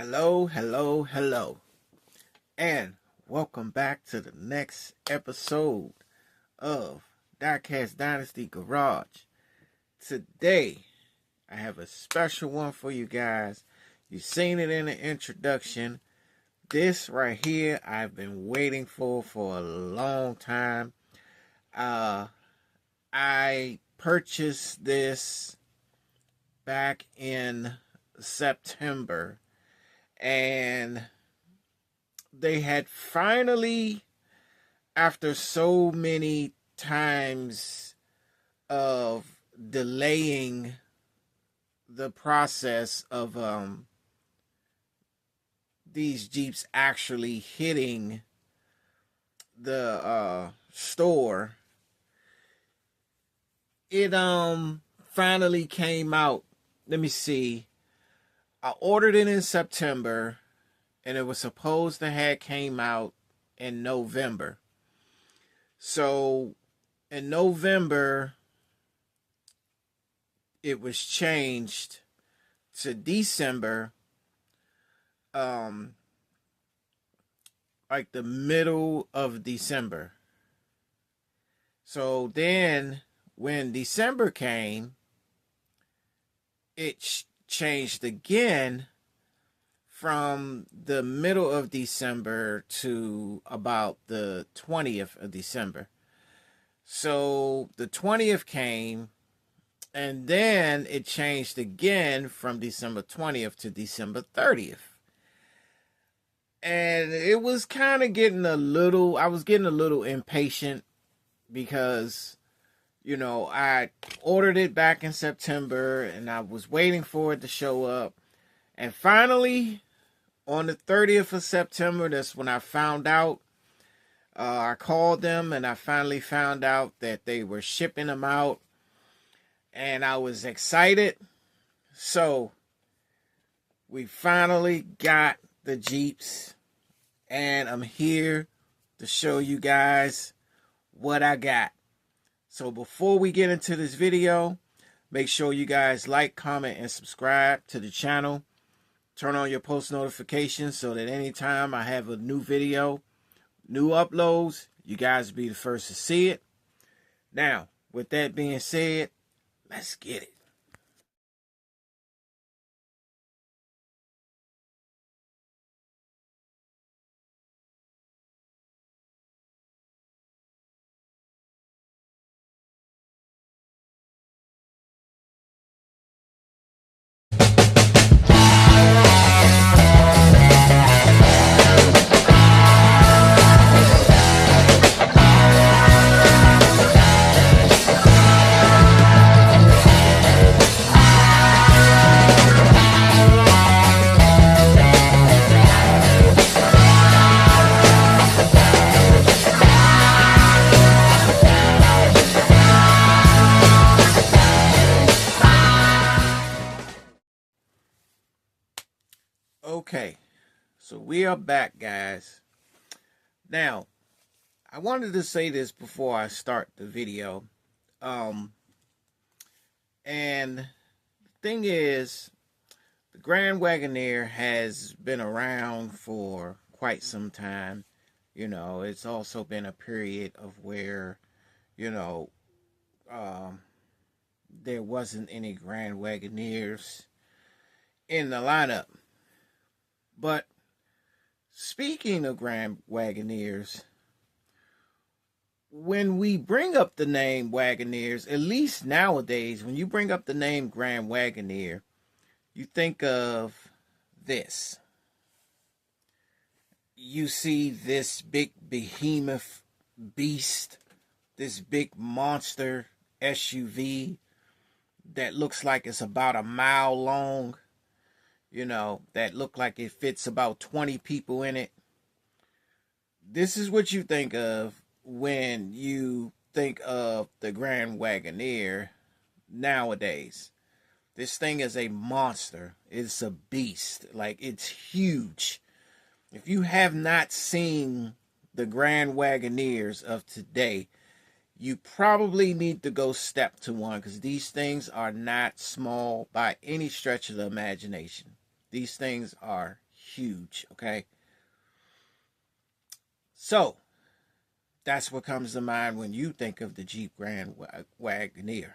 Hello, hello, hello, and welcome back to the next episode of Diecast Dynasty Garage. Today, I have a special one for you guys. You've seen it in the introduction. This right here, I've been waiting for a long time. I purchased this back in September, and they had finally, after so many times of delaying the process of these Jeeps actually hitting the store, it finally came out. Let me see. I ordered it in September, and it was supposed to have came out in November. So in November, it was changed to December, like the middle of December. So then when December came, it changed again from the middle of December to about the 20th of December. So the 20th came, and then it changed again from December 20th to December 30th. And it was kind of I was getting a little impatient because, I ordered it back in September and I was waiting for it to show up. And finally, on the 30th of September, that's when I found out. I called them and I finally found out that they were shipping them out. And I was excited. So we finally got the Jeeps. And I'm here to show you guys what I got. So before we get into this video, make sure you guys like, comment, and subscribe to the channel. Turn on your post notifications so that anytime I have a new video, new uploads, you guys be the first to see it. Now, with that being said, let's get it. Okay, so we are back, guys. Now, I wanted to say this before I start the video. And the thing is, the Grand Wagoneer has been around for quite some time. It's also been a period of where, there wasn't any Grand Wagoneers in the lineup. But speaking of Grand Wagoneers, when we bring up the name Wagoneers, at least nowadays, when you bring up the name Grand Wagoneer, you think of this. You see this big behemoth beast, this big monster SUV that looks like it's about a mile long, that look like it fits about 20 people in it. This is what you think of when you think of the Grand Wagoneer nowadays. This thing is a monster. It's a beast. Like, it's huge. If you have not seen the Grand Wagoneers of today, you probably need to go step to one, because these things are not small by any stretch of the imagination. These things are huge, okay? So, that's what comes to mind when you think of the Jeep Grand Wagoneer.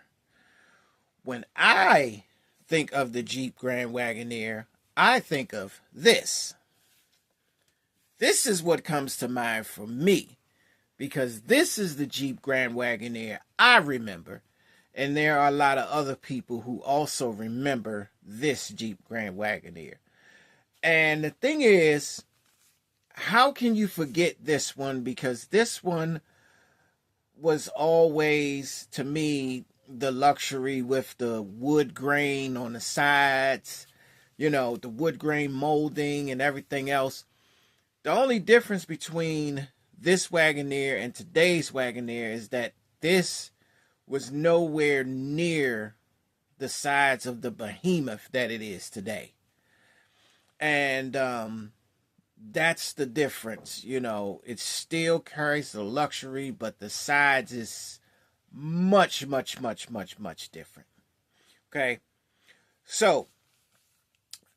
When I think of the Jeep Grand Wagoneer, I think of this. This is what comes to mind for me, because this is the Jeep Grand Wagoneer I remember. And there are a lot of other people who also remember this Jeep Grand Wagoneer. And the thing is, how can you forget this one? Because this one was always, to me, the luxury with the wood grain on the sides, you know, the wood grain molding and everything else. The only difference between this Wagoneer and today's Wagoneer is that this was nowhere near the size of the behemoth that it is today. And that's the difference. You know, it still carries the luxury, but the size is much, much, much, much, much different. Okay. So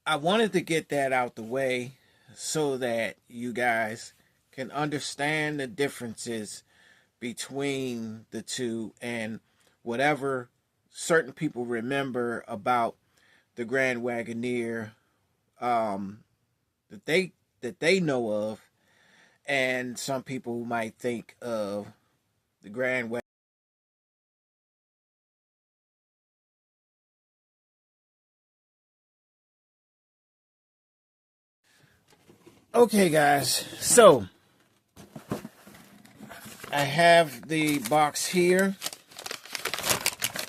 I wanted to get that out the way so that you guys can understand the differences between the two and whatever certain people remember about the Grand Wagoneer that they know of, and some people might think of the Grand Wagoneer. Okay, guys, so I have the box here,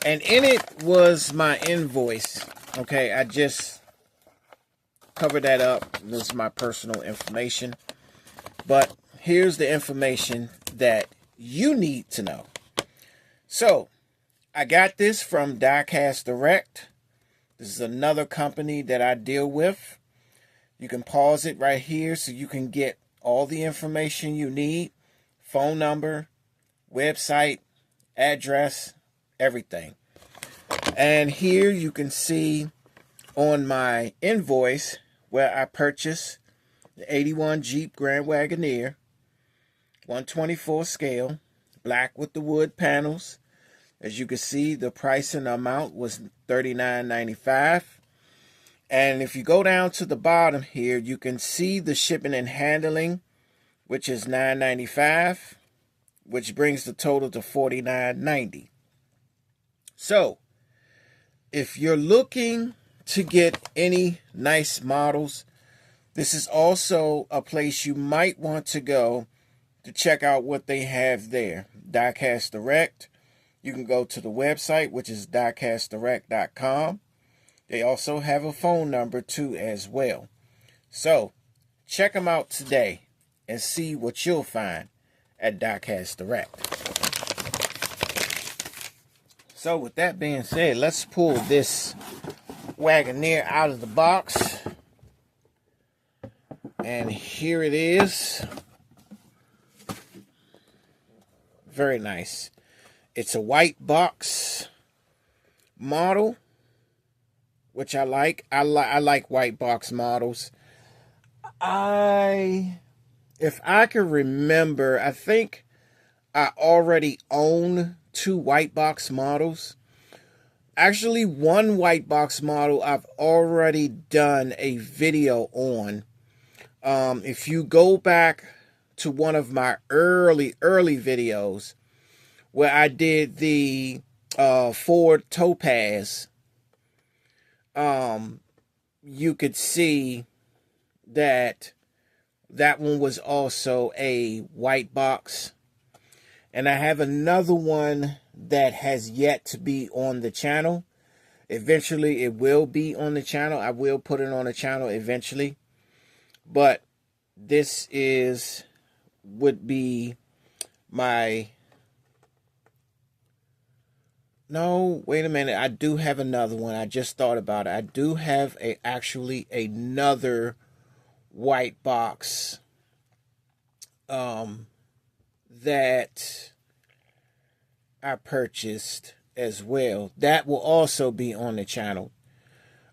and in it was my invoice. Okay, I just covered that up. This is my personal information, but here's the information that you need to know. So I got this from Diecast Direct. This is another company that I deal with. You can pause it right here so you can get all the information you need. Phone number, website, address, everything. And here you can see on my invoice where I purchased the 81 Jeep Grand Wagoneer, 124 scale, black with the wood panels. As you can see, the price and the amount was $39.95. And if you go down to the bottom here, you can see the shipping and handling, which is $9.95, which brings the total to $49.90. So, if you're looking to get any nice models, this is also a place you might want to go to check out what they have there. Diecast Direct. You can go to the website, which is diecastdirect.com. They also have a phone number too as well. So check them out today and see what you'll find at Diecast Direct. So with that being said, let's pull this Wagoneer out of the box. And here it is. Very nice. It's a white box model, which I like. I like white box models. If I can remember, I think I already own 2 white box models. Actually, one white box model I've already done a video on. If you go back to one of my early videos where I did the Ford Topaz, you could see that one was also a white box. And I have another one that has yet to be on the channel. Eventually it will be on the channel. I will put it on the channel eventually. But this would be my... No, wait a minute. I do have another one. I just thought about it. I do have actually another white box that I purchased as well. That will also be on the channel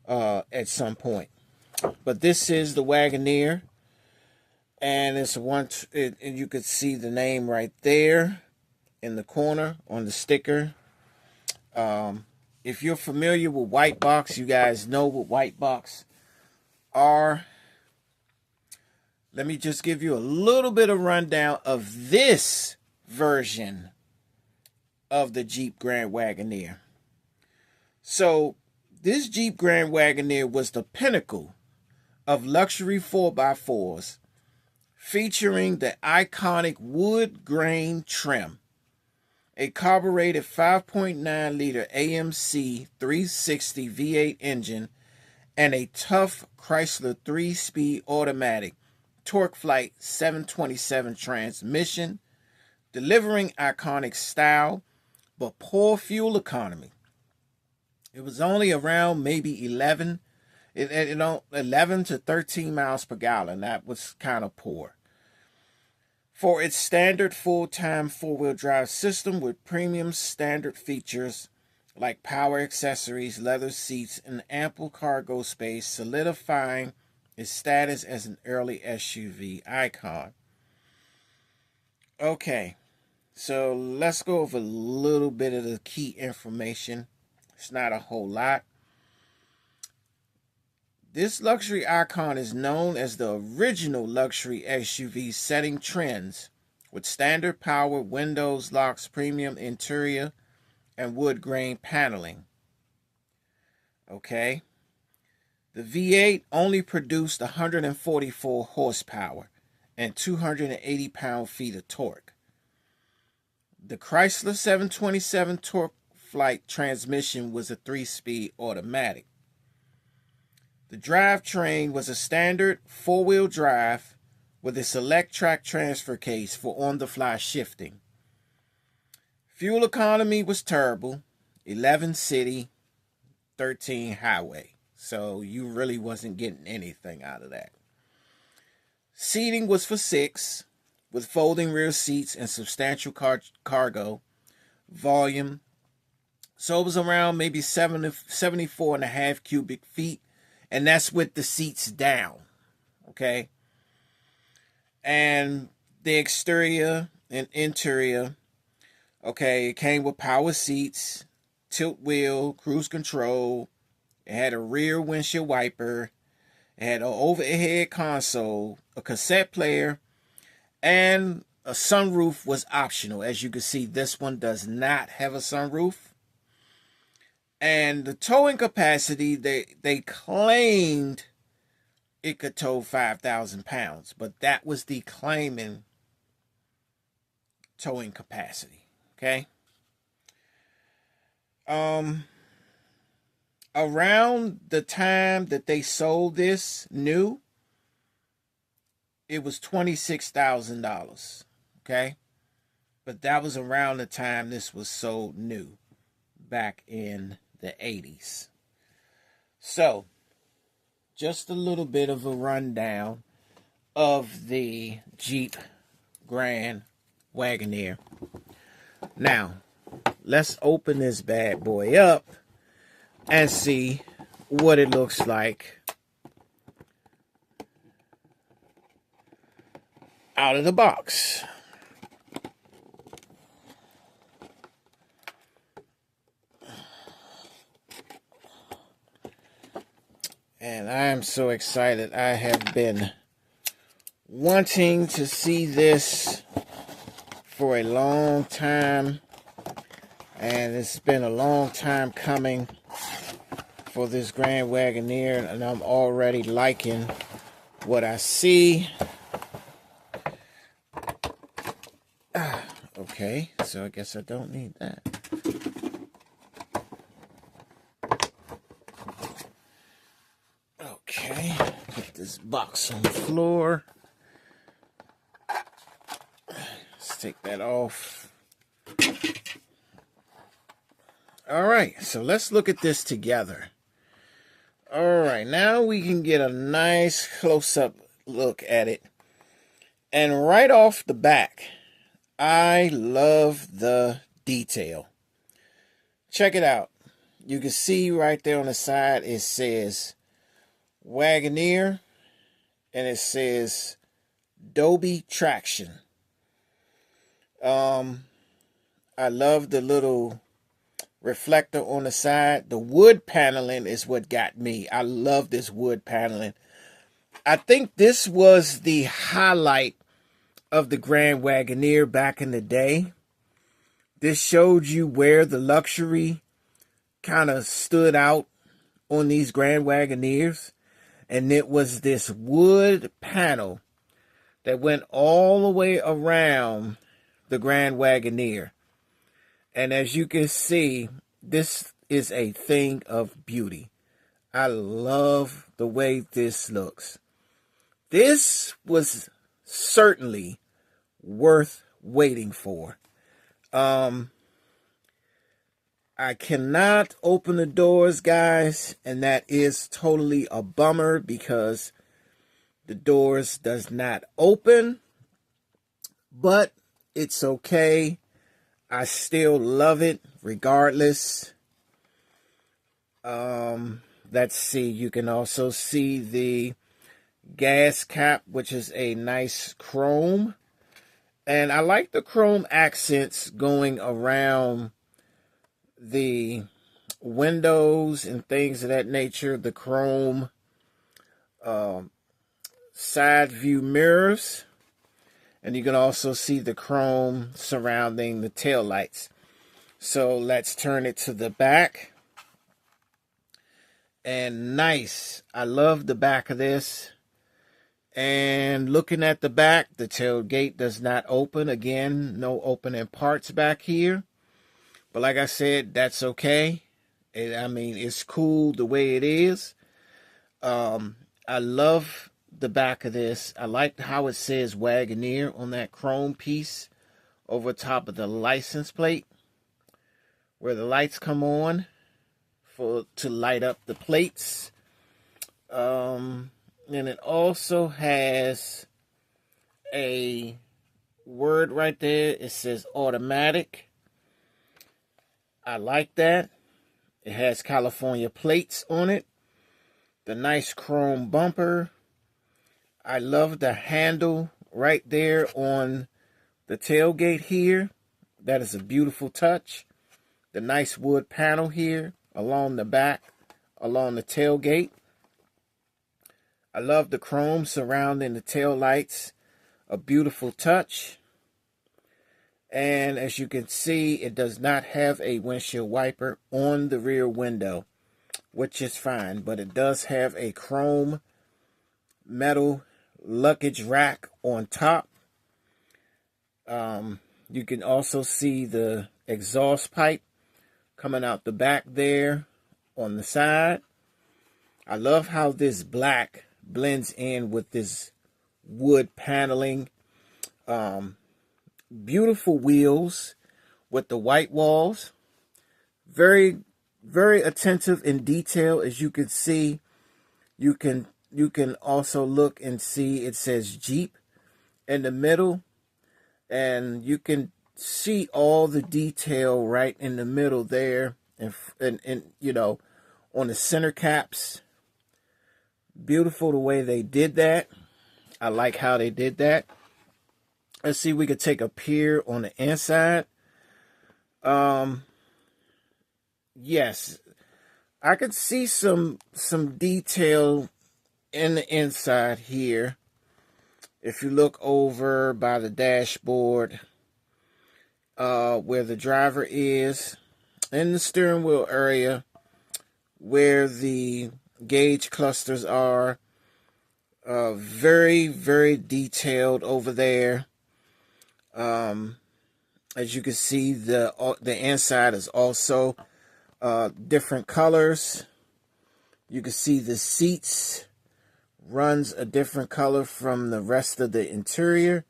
at some point. But this is the Wagoneer, and it's and you could see the name right there in the corner on the sticker. If you're familiar with white box, you guys know what white box are. Let me just give you a little bit of rundown of this version of the Jeep Grand Wagoneer. So this Jeep Grand Wagoneer was the pinnacle of luxury 4x4s, featuring the iconic wood grain trim, a carbureted 5.9 liter AMC 360 V8 engine, and a tough Chrysler 3-speed automatic TorqueFlite 727 transmission, delivering iconic style but poor fuel economy. It was only around maybe 11 to 13 miles per gallon. That was kind of poor. For its standard full-time four-wheel drive system with premium standard features like power accessories, leather seats, and ample cargo space, solidifying its status as an early SUV icon. Okay, so let's go over a little bit of the key information. It's not a whole lot. This luxury icon is known as the original luxury SUV, setting trends with standard power, windows, locks, premium interior, and wood grain paneling. Okay. The V8 only produced 144 horsepower and 280 pound-feet of torque. The Chrysler 727 TorqueFlite transmission was a 3-speed automatic. The drivetrain was a standard four-wheel drive with a select track transfer case for on-the-fly shifting. Fuel economy was terrible, 11 city, 13 highway. So you really wasn't getting anything out of that. Seating was for 6, with folding rear seats and substantial cargo volume. So it was around maybe 74 and a half cubic feet. And that's with the seats down. Okay. And the exterior and interior. Okay. It came with power seats, tilt wheel, cruise control. It had a rear windshield wiper. It had an overhead console, a cassette player, and a sunroof was optional. As you can see, this one does not have a sunroof. And the towing capacity, they claimed it could tow 5,000 pounds, but that was the claiming towing capacity. Okay. Around the time that they sold this new, it was $26,000. Okay. But that was around the time this was sold new, back in the 80s. So, just a little bit of a rundown of the Jeep Grand Wagoneer. Now, let's open this bad boy up and see what it looks like out of the box. And I am so excited. I have been wanting to see this for a long time. And it's been a long time coming for this Grand Wagoneer. And I'm already liking what I see. Okay, so I guess I don't need that. Okay, put this box on the floor. Let's take that off. All right, so let's look at this together. All right, now we can get a nice close-up look at it. And right off the back, I love the detail. Check it out. You can see right there on the side, it says Wagoneer, and it says Dolby Traction. I love the little reflector on the side. The wood paneling is what got me. I love this wood paneling. I think this was the highlight of the Grand Wagoneer back in the day. This showed you where the luxury kind of stood out on these Grand Wagoneers. And it was this wood panel that went all the way around the Grand Wagoneer. And as you can see, this is a thing of beauty. I love the way this looks. This was certainly worth waiting for. I cannot open the doors, guys, and that is totally a bummer because the doors does not open, but it's okay. I still love it regardless. Let's see, you can also see the gas cap, which is a nice chrome. And I like the chrome accents going around the windows and things of that nature. The chrome side view mirrors. And you can also see the chrome surrounding the tail lights. So let's turn it to the back. And nice. I love the back of this. And looking at the back, the tailgate does not open. Again, no opening parts back here. But like I said, that's okay. I mean, it's cool the way it is. I love the back of this. I like how it says Wagoneer on that chrome piece over top of the license plate, where the lights come on to light up the plates. And it also has a word right there. It says automatic. I like that. It has California plates on it. The nice chrome bumper. I love the handle right there on the tailgate here. That is a beautiful touch. The nice wood panel here along the back, along the tailgate. I love the chrome surrounding the tail lights. A beautiful touch. And as you can see, it does not have a windshield wiper on the rear window, which is fine. But it does have a chrome metal luggage rack on top. You can also see the exhaust pipe coming out the back there on the side. I love how this black blends in with this wood paneling. Beautiful wheels with the white walls. Very, very attentive in detail. As you can see, you can also look and see it says Jeep in the middle, and you can see all the detail right in the middle there, and you know, on the center caps. Beautiful the way they did that. I like how they did that. Let's see, we could take a peer on the inside. Yes, I could see some detail in the inside here. If you look over by the dashboard, where the driver is, in the steering wheel area, where the gauge clusters are, very, very detailed over there. As you can see, the inside is also different colors. You can see the seats runs a different color from the rest of the interior.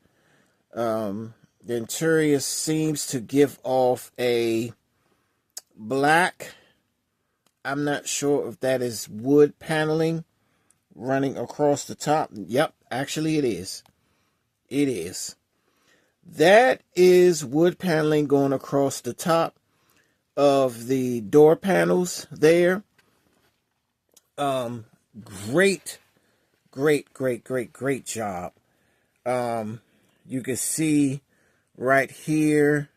The interior seems to give off a black. I'm not sure if that is wood paneling running across the top. Yep, actually it is. It is. That is wood paneling going across the top of the door panels there. great, great job. You can see right here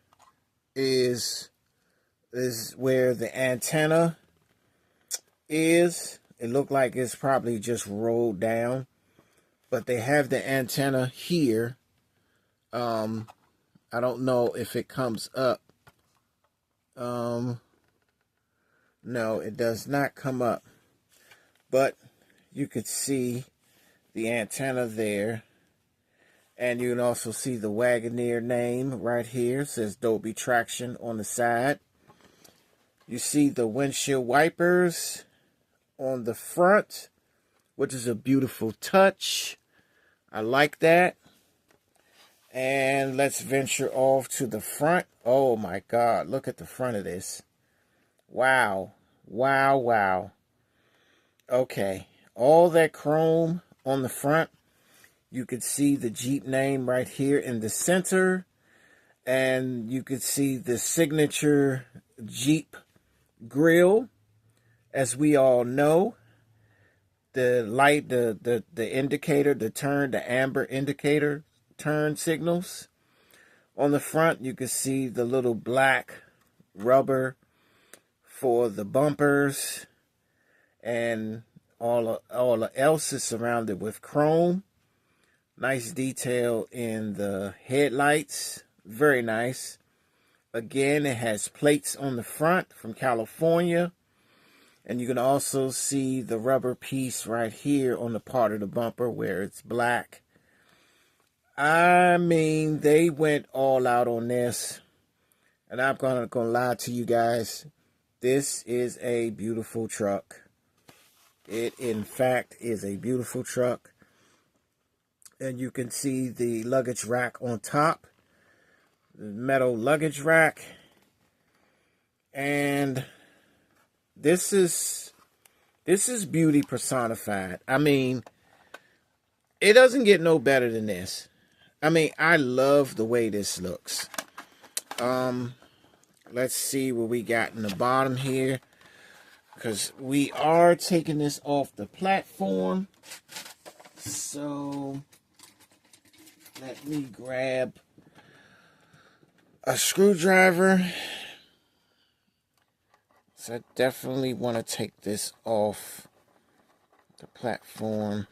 is where the antenna is. It looked like it's probably just rolled down, but they have the antenna here. I don't know if it comes up. No, it does not come up, but you could see the antenna there, and you can also see the Wagoneer name right here. It says Dolby Traction on the side. You see the windshield wipers on the front, which is a beautiful touch. I like that. And let's venture off to the front. Oh my God, look at the front of this. Wow. Wow. Okay, all that chrome on the front. You could see the Jeep name right here in the center. And you could see the signature Jeep grill. As we all know, the light, the indicator, the amber indicator turn signals. On the front, you can see the little black rubber for the bumpers, and all else is surrounded with chrome. Nice detail in the headlights, very nice. Again, it has plates on the front from California, and you can also see the rubber piece right here on the part of the bumper where it's black. I mean, they went all out on this, and I'm gonna lie to you guys. This is a beautiful truck. It, in fact, is a beautiful truck. And you can see the luggage rack on top, the metal luggage rack, and this is beauty personified. I mean, it doesn't get no better than this. I mean, I love the way this looks. Let's see what we got in the bottom here, because we are taking this off the platform. So let me grab a screwdriver. So I definitely want to take this off the platform.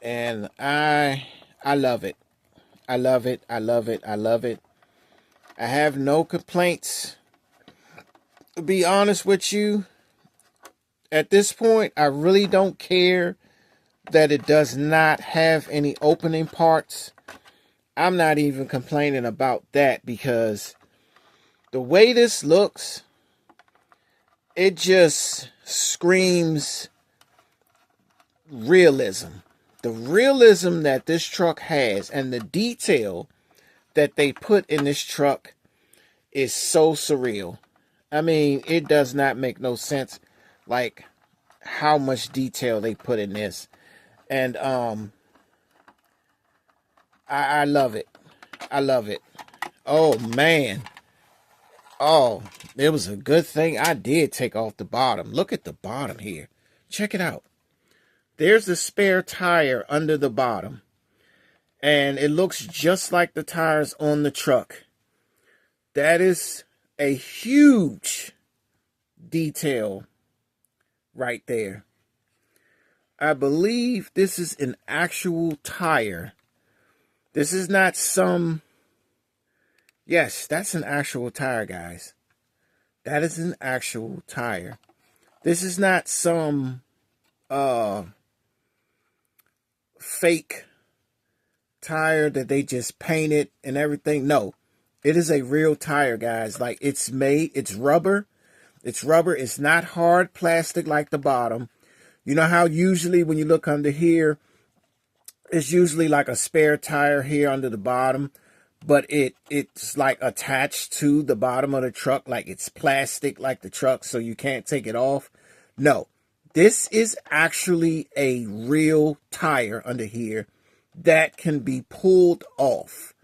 And I love it. I love it. I have no complaints. To be honest with you, at this point, I really don't care that it does not have any opening parts. I'm not even complaining about that, because the way this looks, it just screams realism. The realism that this truck has and the detail that they put in this truck is so surreal. I mean, it does not make no sense, like, how much detail they put in this. And I love it. I love it. Oh, man. Oh, it was a good thing I did take off the bottom. Look at the bottom here. Check it out. There's the spare tire under the bottom. And it looks just like the tires on the truck. That is a huge detail right there. I believe this is an actual tire. This is not some... Yes, that's an actual tire, guys. That is an actual tire. This is not some fake tire that they just painted and everything. No, it is a real tire, guys. Like, it's made, it's rubber. It's rubber. It's not hard plastic like the bottom. You know how usually when you look under here, it's usually like a spare tire here under the bottom, but it's like attached to the bottom of the truck, like it's plastic like the truck, so you can't take it off. No, this is actually a real tire under here that can be pulled off.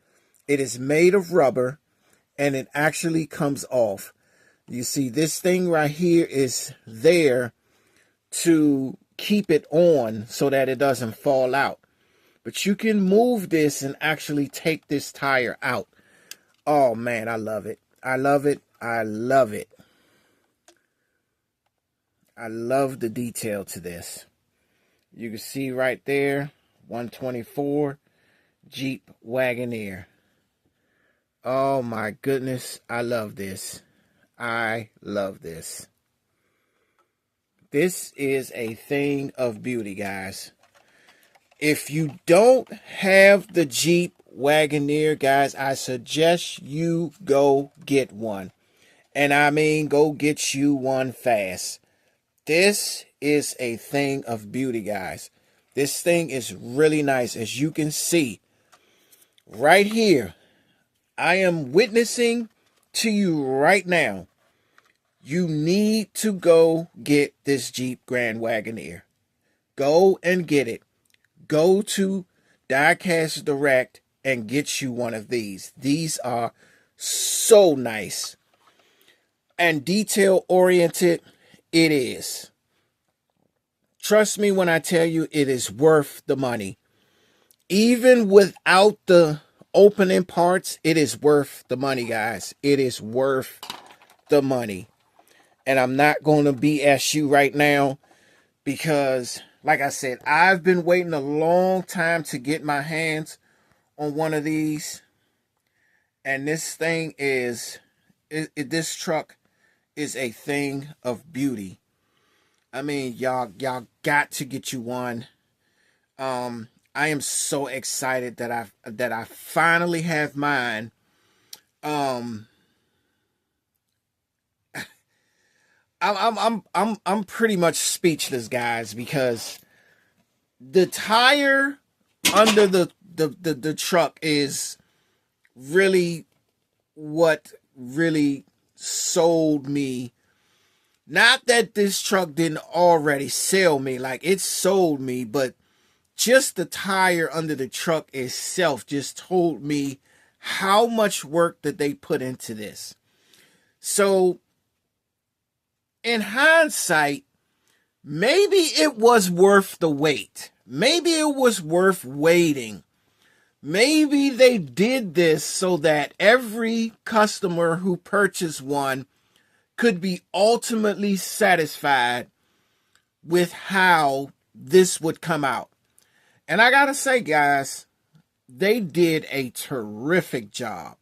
It is made of rubber, and it actually comes off. You see, this thing right here is there to keep it on so that it doesn't fall out. But you can move this and actually take this tire out. Oh man, I love it. I love it. I love it. I love the detail to this. You can see right there, 124 Jeep Wagoneer. Oh my goodness, I love this. I love this. This is a thing of beauty, guys. If you don't have the Jeep Wagoneer, guys, I suggest you go get one. And I mean, go get you one fast. This is a thing of beauty, guys. This thing is really nice. As you can see, right here, I am witnessing to you right now. You need to go get this Jeep Grand Wagoneer. Go and get it. Go to Diecast Direct and get you one of these. These are so nice. And detail oriented, it is. Trust me when I tell you it is worth the money. Even without the opening parts, it is worth the money, guys. It is worth the money. And I'm not going to BS you right now because, like I said, I've been waiting a long time to get my hands on one of these. And this thing is, this truck is a thing of beauty. I mean, y'all got to get you one. I am so excited that I finally have mine. I'm pretty much speechless, guys, because the tire under the truck is really what really sold me. Not that this truck didn't already sell me, like it sold me, but just the tire under the truck itself just told me how much work that they put into this. So in hindsight, maybe it was worth the wait. Maybe it was worth waiting. Maybe they did this so that every customer who purchased one could be ultimately satisfied with how this would come out. And I gotta say, guys, they did a terrific job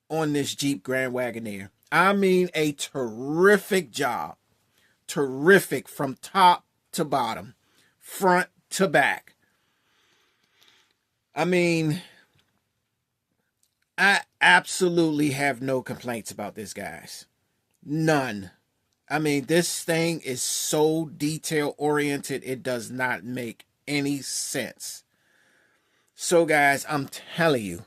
on this Jeep Grand Wagoneer. I mean, a terrific job. Terrific from top to bottom, front to back. I mean, I absolutely have no complaints about this, guys. None. I mean, this thing is so detail oriented, it does not make any sense. So, guys, I'm telling you,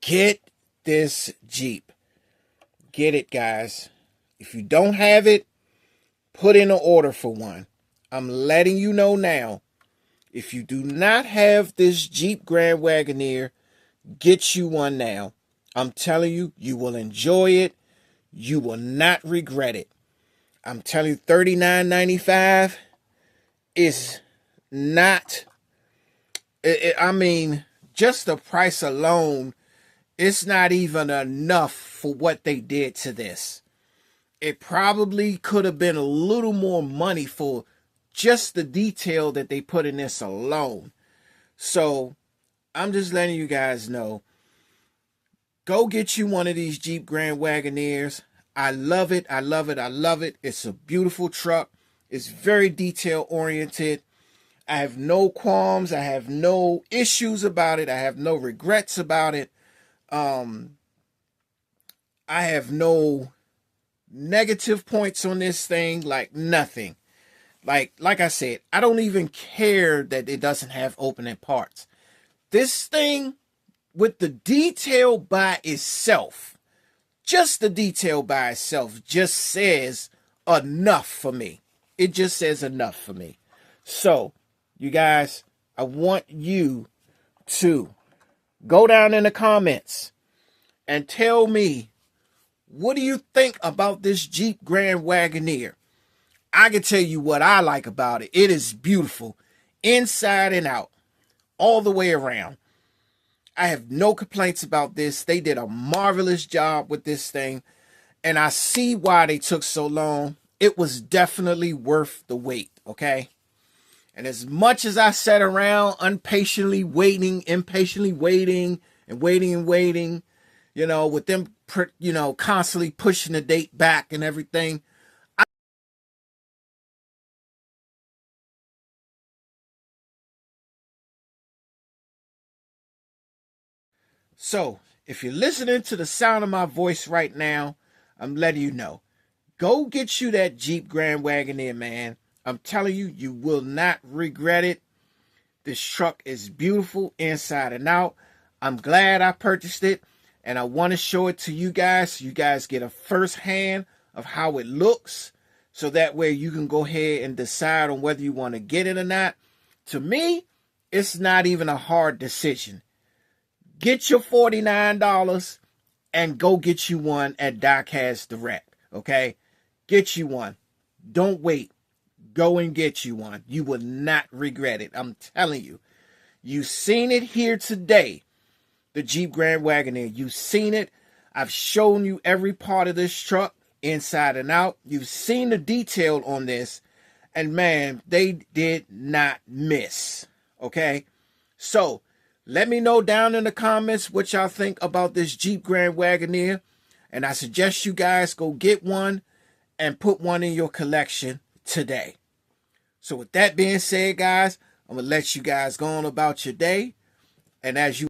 get this Jeep. Get it, guys. If you don't have it, put in an order for one. I'm letting you know now. If you do not have this Jeep Grand Wagoneer, get you one now. I'm telling you, you will enjoy it. You will not regret it. I'm telling you, $39.95 is not, I mean, just the price alone, it's not even enough for what they did to this. It probably could have been a little more money for just the detail that they put in this alone. So I'm just letting you guys know, go get you one of these Jeep Grand Wagoneers. I love it. I love it. I love it. It's a beautiful truck. It's very detail oriented. I have no qualms. I have no issues about it. I have no regrets about it. I have no negative points on this thing, like nothing. Like I said, I don't even care that it doesn't have opening parts. This thing, with the detail by itself, just the detail by itself just says enough for me. It just says enough for me. So, you guys, I want you to go down in the comments and tell me, what do you think about this Jeep Grand Wagoneer? I can tell you what I like about it. It is beautiful, inside and out, all the way around. I have no complaints about this. They did a marvelous job with this thing, and I see why they took so long. It was definitely worth the wait, okay? And as much as I sat around impatiently waiting, and waiting, with them, constantly pushing the date back and everything. So, if you're listening to the sound of my voice right now, I'm letting you know. Go get you that Jeep Grand Wagoneer, man. I'm telling you, you will not regret it. This truck is beautiful inside and out. I'm glad I purchased it, and I want to show it to you guys so you guys get a first hand of how it looks, so that way you can go ahead and decide on whether you want to get it or not. To me, it's not even a hard decision. Get your $49 and go get you one at Doc Has Direct, okay? Get you one. Don't wait. Go and get you one. You will not regret it. I'm telling you. You've seen it here today, the Jeep Grand Wagoneer. You've seen it. I've shown you every part of this truck, inside and out. You've seen the detail on this, and man, they did not miss, okay? So, let me know down in the comments what y'all think about this Jeep Grand Wagoneer, and I suggest you guys go get one and put one in your collection today. So with that being said, guys, I'm going to let you guys go on about your day. And as you